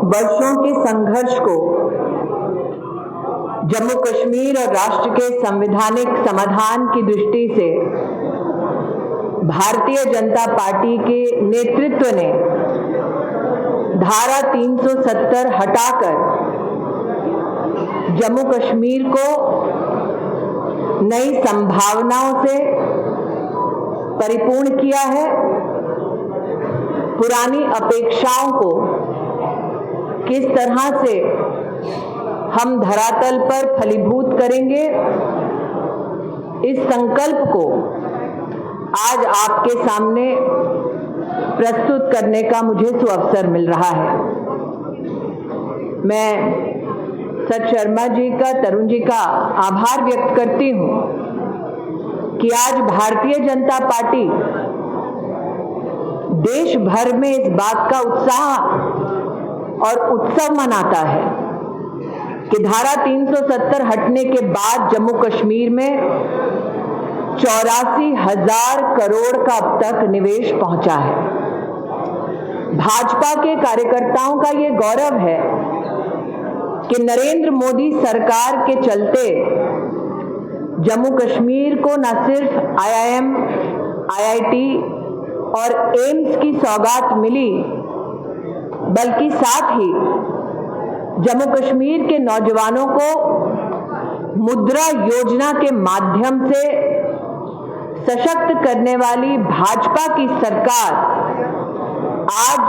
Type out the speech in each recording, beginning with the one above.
वर्षों के संघर्ष को जम्मू कश्मीर और राष्ट्र के संवैधानिक समाधान की दृष्टि से भारतीय जनता पार्टी के नेतृत्व ने धारा 370 हटाकर जम्मू कश्मीर को नई संभावनाओं से परिपूर्ण किया है। पुरानी अपेक्षाओं को किस तरह से हम धरातल पर फलीभूत करेंगे, इस संकल्प को आज आपके सामने प्रस्तुत करने का मुझे सुअवसर मिल रहा है। मैं सत शर्मा जी का, तरुण जी का आभार व्यक्त करती हूं कि आज भारतीय जनता पार्टी देश भर में इस बात का उत्साह और उत्सव मनाता है कि धारा 370 हटने के बाद जम्मू कश्मीर में 84,000 करोड़ का अब तक निवेश पहुंचा है। भाजपा के कार्यकर्ताओं का ये गौरव है कि नरेंद्र मोदी सरकार के चलते जम्मू कश्मीर को न सिर्फ IIM, IIT और एम्स की सौगात मिली, बल्कि साथ ही जम्मू कश्मीर के नौजवानों को मुद्रा योजना के माध्यम से सशक्त करने वाली भाजपा की सरकार आज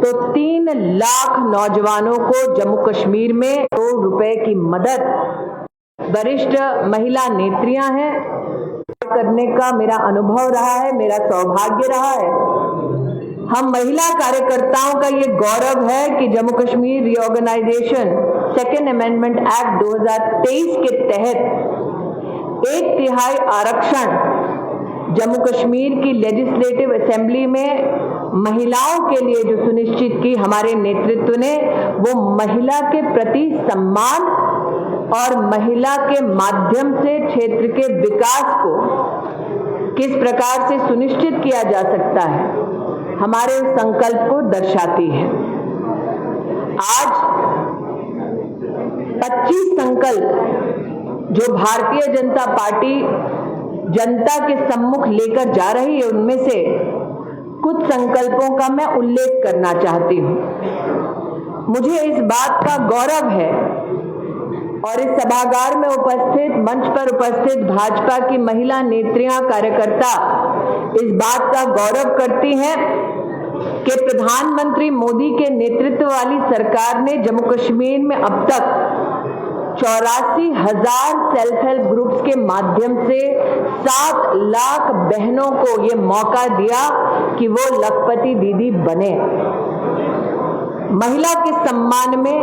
तो 3 लाख नौजवानों को जम्मू कश्मीर में करोड़ रुपए की मदद वरिष्ठ महिला नेत्रियां हैं करने का मेरा अनुभव रहा है, मेरा सौभाग्य रहा है। हम महिला कार्यकर्ताओं का ये गौरव है कि Jammu Kashmir reorganisation second amendment act 2023 के तहत 1/3 आरक्षण जम्मू कश्मीर की लेजिस्लेटिव असेंबली में महिलाओं के लिए जो सुनिश्चित की हमारे नेतृत्व ने, वो महिला के प्रति सम्मान और महिला के माध्यम से क्षेत्र के विकास को किस प्रकार से सुनिश्चित किया जा सकता है, हमारे उस संकल्प को दर्शाती है। आज 25 संकल्प जो भारतीय जनता पार्टी जनता के सम्मुख लेकर जा रही है, उनमें से कुछ संकल्पों का मैं उल्लेख करना चाहती हूं। मुझे इस बात का गौरव है और इस सभागार में उपस्थित, मंच पर उपस्थित भाजपा की महिला नेत्रियां, कार्यकर्ता इस बात का गौरव करती हैं कि प्रधानमंत्री मोदी के नेतृत्व वाली सरकार ने जम्मू कश्मीर में अब तक 84,000 सेल्फ हेल्प ग्रुप्स के माध्यम से 7 लाख बहनों को ये मौका दिया कि वो लखपति दीदी बने। महिला के सम्मान में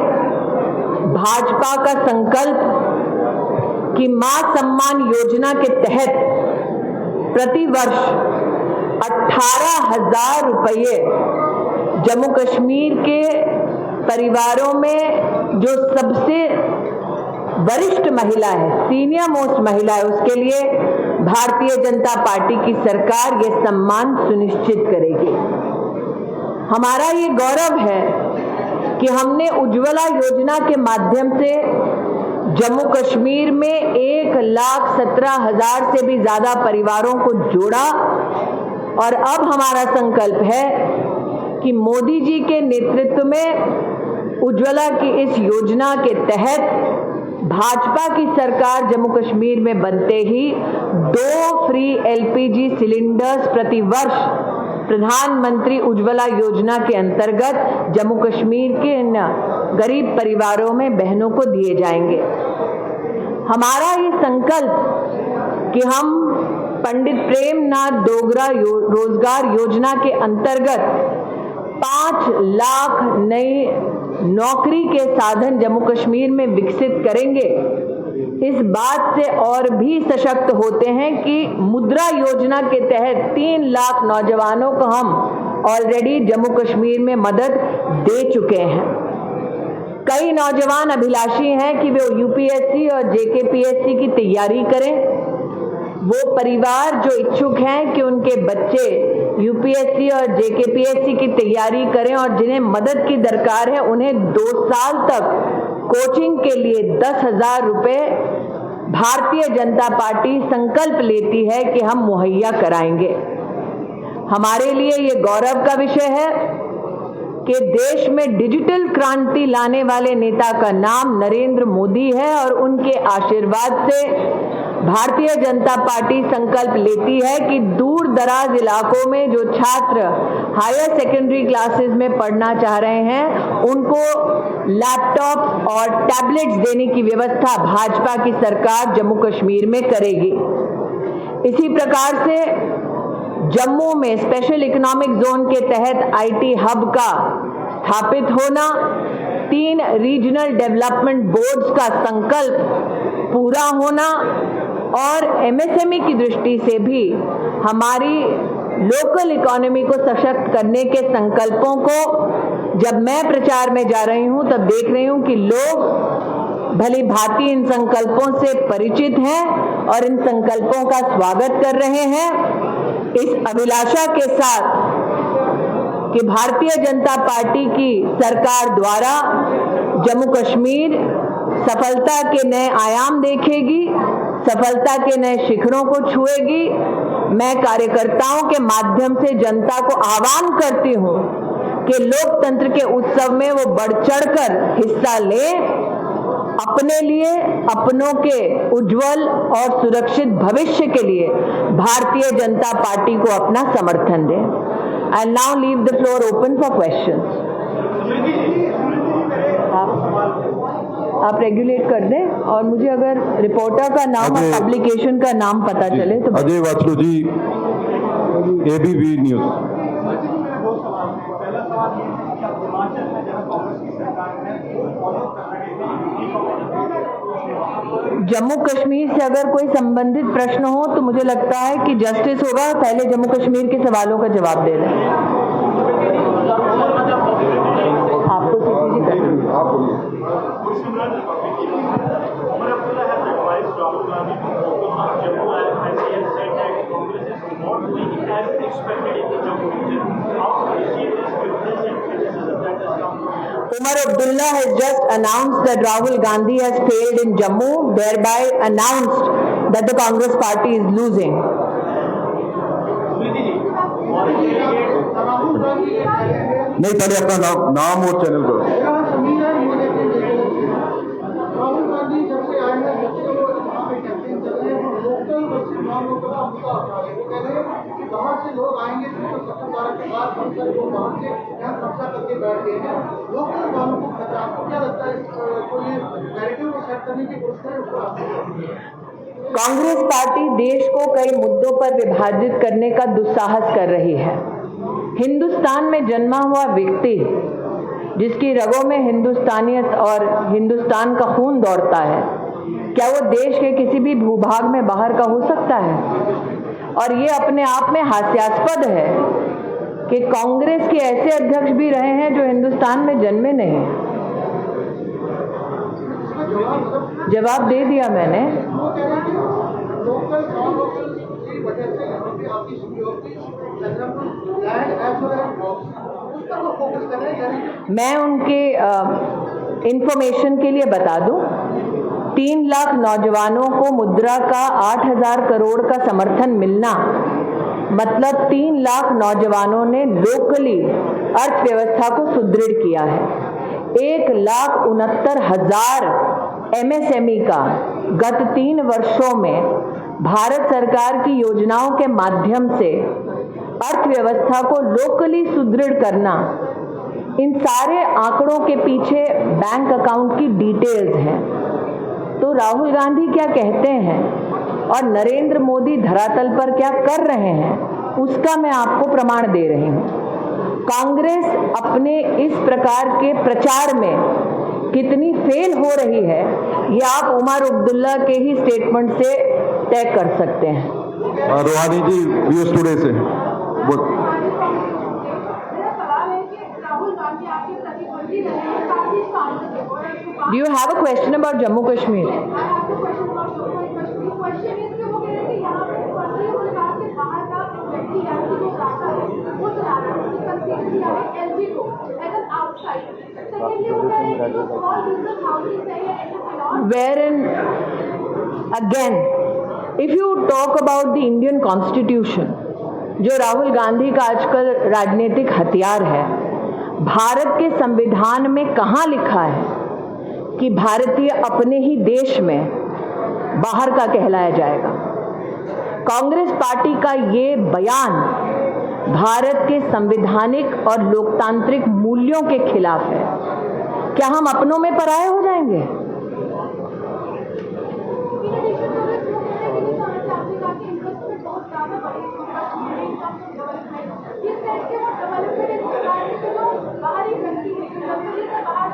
भाजपा का संकल्प कि मां सम्मान योजना के तहत प्रति वर्ष 18,000 रुपये जम्मू कश्मीर के परिवारों में जो सबसे वरिष्ठ महिला है, सीनियर मोस्ट महिला है, उसके लिए भारतीय जनता पार्टी की सरकार ये सम्मान सुनिश्चित करेगी। हमारा ये गौरव है कि हमने उज्ज्वला योजना के माध्यम से जम्मू कश्मीर में 1,17,000 से भी ज्यादा परिवारों को जोड़ा और अब हमारा संकल्प है कि मोदी जी के नेतृत्व में उज्ज्वला की इस योजना के तहत भाजपा की सरकार जम्मू कश्मीर में बनते ही 2 फ्री LPG सिलेंडर्स प्रति वर्ष प्रधानमंत्री उज्ज्वला योजना के अंतर्गत जम्मू कश्मीर के इन गरीब परिवारों में बहनों को दिए जाएंगे। हमारा ये संकल्प कि हम पंडित प्रेमनाथ डोगरा रोजगार योजना के अंतर्गत 5 लाख नई नौकरी के साधन जम्मू कश्मीर में विकसित करेंगे। इस बात से और भी सशक्त होते हैं कि मुद्रा योजना के तहत 3 लाख नौजवानों को हम ऑलरेडी जम्मू कश्मीर में मदद दे चुके हैं। कई नौजवान अभिलाषी हैं कि वे UPSC और JKPSC की तैयारी करें, वो परिवार जो इच्छुक हैं कि उनके बच्चे यूपीएससी और जेकेपीएससी की तैयारी करें और जिन्हें मदद की दरकार है, उन्हें 2 साल तक कोचिंग के लिए 10,000 रुपए भारतीय जनता पार्टी संकल्प लेती है कि हम मुहैया कराएंगे। हमारे लिए ये गौरव का विषय है कि देश में डिजिटल क्रांति लाने वाले नेता का नाम नरेंद्र मोदी है और उनके आशीर्वाद से भारतीय जनता पार्टी संकल्प लेती है कि दूर दराज इलाकों में जो छात्र हायर सेकेंडरी क्लासेस में पढ़ना चाह रहे हैं, उनको लैपटॉप और टैबलेट्स देने की व्यवस्था भाजपा की सरकार जम्मू कश्मीर में करेगी। इसी प्रकार से जम्मू में स्पेशल इकोनॉमिक जोन के तहत आईटी हब का स्थापित होना, 3 रीजनल डेवलपमेंट बोर्ड्स का संकल्प पूरा होना और एमएसएमई की दृष्टि से भी हमारी लोकल इकोनॉमी को सशक्त करने के संकल्पों को जब मैं प्रचार में जा रही हूं तब देख रही हूं कि लोग भली भांति इन संकल्पों से परिचित हैं और इन संकल्पों का स्वागत कर रहे हैं। इस अभिलाषा के साथ कि भारतीय जनता पार्टी की सरकार द्वारा जम्मू कश्मीर सफलता के नए आयाम देखेगी, सफलता के नए शिखरों को छुएगी, मैं कार्यकर्ताओं के माध्यम से जनता को आह्वान करती हूं कि लोकतंत्र के उत्सव में वो बढ़ चढ़कर हिस्सा लें, अपने लिए, अपनों के उज्जवल और सुरक्षित भविष्य के लिए भारतीय जनता पार्टी को अपना समर्थन दें। I now leave the floor open for questions. आप रेगुलेट कर दें और मुझे अगर रिपोर्टर का नाम और पब्लिकेशन का नाम पता चले तो। अजय वाचलू जी, एबीपी न्यूज। जम्मू कश्मीर से अगर कोई संबंधित प्रश्न हो तो मुझे लगता है कि जस्टिस होगा पहले जम्मू कश्मीर के सवालों का जवाब दे दें। आपको सीपीजी Umar Abdullah has just announced that Rahul Gandhi has failed in Jammu, thereby announced that the Congress party is losing. नहीं, पहले अपना नाम और चैनल को। बाहर से लोग आएंगे तो सरकार के बाद बाहर से यहाँ कब्जा करके बैठ गए हैं, लोकल वालों को खतरा। आपको क्या लगता है कोई नैरेटिव को सेट करने की कोशिश करें? कांग्रेस पार्टी देश को कई मुद्दों पर विभाजित करने का दुस्साहस कर रही है। हिंदुस्तान में जन्मा हुआ व्यक्ति जिसकी रगों में हिंदुस्तानियत और हिंदुस्तान का खून दौड़ता है, क्या वो देश के किसी भी भूभाग में बाहर का हो सकता है? और ये अपने आप में हास्यास्पद है कि कांग्रेस के ऐसे अध्यक्ष भी रहे हैं जो हिंदुस्तान में जन्मे नहीं। जवाब दे दिया मैंने। मैं उनके इंफॉर्मेशन के लिए बता दूं, 3 लाख नौजवानों को मुद्रा का 8,000 करोड़ का समर्थन मिलना मतलब 3 लाख नौजवानों ने लोकली अर्थव्यवस्था को सुदृढ़ किया है। 1,69,000 एमएसएमई का गत 3 वर्षों में भारत सरकार की योजनाओं के माध्यम से अर्थव्यवस्था को लोकली सुदृढ़ करना, इन सारे आंकड़ों के पीछे बैंक अकाउंट की डिटेल्स हैं। तो राहुल गांधी क्या कहते हैं और नरेंद्र मोदी धरातल पर क्या कर रहे हैं, उसका मैं आपको प्रमाण दे रही हूं। कांग्रेस अपने इस प्रकार के प्रचार में कितनी फेल हो रही है, ये आप उमर अब्दुल्ला के ही स्टेटमेंट से तय कर सकते हैं। रोहानी जी, व्यूज टुडे से Do you have a question about Jammu Kashmir? को चला रहा है, कंसीडर किया है एलजी को एज एन आउटसाइडर। सेकेंडली वो कह रहे हैं कि स्मॉल बिजनेस हाउसेस है या entrepreneurs, wherein again if you talk about the Indian Constitution, जो राहुल गांधी का आजकल राजनीतिक हथियार है, भारत के संविधान में कहाँ लिखा है कि भारतीय अपने ही देश में बाहर का कहलाया जाएगा। कांग्रेस पार्टी का ये बयान भारत के संवैधानिक और लोकतांत्रिक मूल्यों के खिलाफ है। क्या हम अपनों में पराये हो जाएंगे?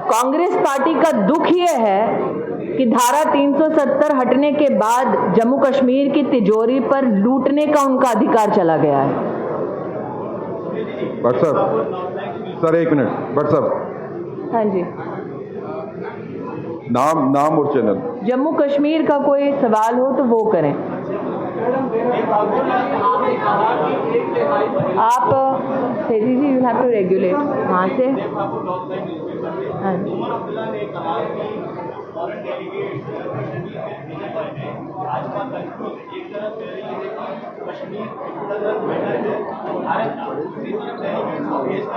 कांग्रेस पार्टी का दुख ये है कि धारा 370 हटने के बाद जम्मू कश्मीर की तिजोरी पर लूटने का उनका अधिकार चला गया है। भट्ट साहब, सर एक मिनट। भट्ट साहब, हाँ जी, नाम और चैनल। जम्मू कश्मीर का कोई सवाल हो तो वो करें। आप तेजी जी, यू हैव टू रेगुलेट वहाँ से। हाँ जी,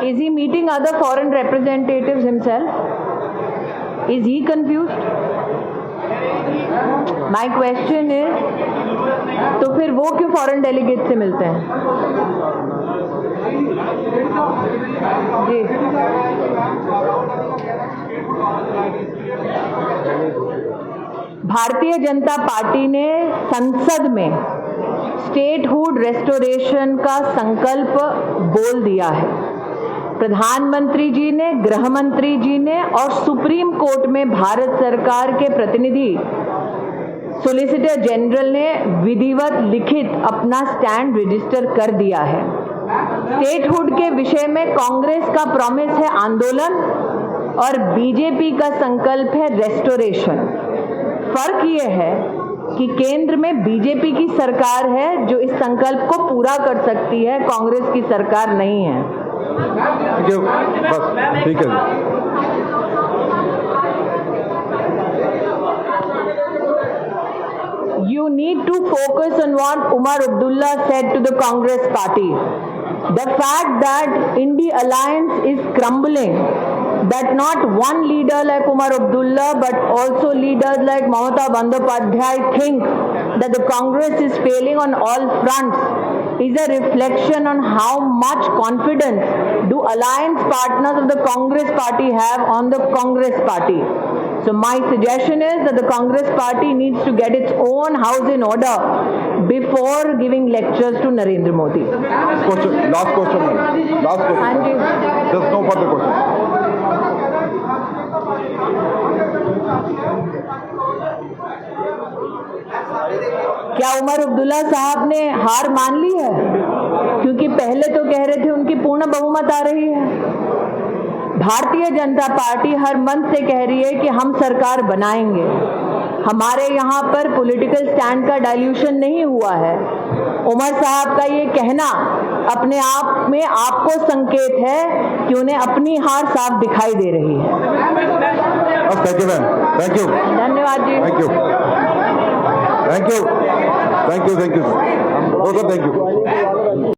Is he meeting other foreign representatives himself? Is he confused? My question is, तो फिर वो क्यों फॉरेन डेलीगेट से मिलते हैं? जी, भारतीय जनता पार्टी ने संसद में स्टेटहुड रेस्टोरेशन का संकल्प बोल दिया है। प्रधानमंत्री जी ने, गृह मंत्री जी ने और सुप्रीम कोर्ट में भारत सरकार के प्रतिनिधि सॉलिसिटर जनरल ने विधिवत लिखित अपना स्टैंड रजिस्टर कर दिया है। स्टेटहुड के विषय में कांग्रेस का प्रॉमिस है आंदोलन और बीजेपी का संकल्प है रेस्टोरेशन। फर्क ये है कि केंद्र में बीजेपी की सरकार है जो इस संकल्प को पूरा कर सकती है, कांग्रेस की सरकार नहीं है। बस ठीक है। You need to focus on what Umar Abdullah said to the Congress party. The fact that India alliance is crumbling, that not one leader like Umar Abdullah but also leaders like Mamata Bandyopadhyay think that the Congress is failing on all fronts is a reflection on how much confidence do alliance partners of the Congress party have on the Congress party. So my suggestion is that the Congress party needs to get its own house in order before giving lectures to Narendra Modi. Last question. हाँ जी, Just no further question. क्या उमर अब्दुल्ला साहब ने हार मान ली है? क्योंकि पहले तो कह रहे थे उनकी पूर्ण बहुमत आ रही है। भारतीय जनता पार्टी हर मंच से कह रही है कि हम सरकार बनाएंगे। हमारे यहाँ पर पॉलिटिकल स्टैंड का डाइल्यूशन नहीं हुआ है। उमर साहब का ये कहना अपने आप में आपको संकेत है कि उन्हें अपनी हार साफ दिखाई दे रही है। Thank you ma'am, thank you, धन्यवाद ji, thank you, thank you, thank you, thank you, thank you.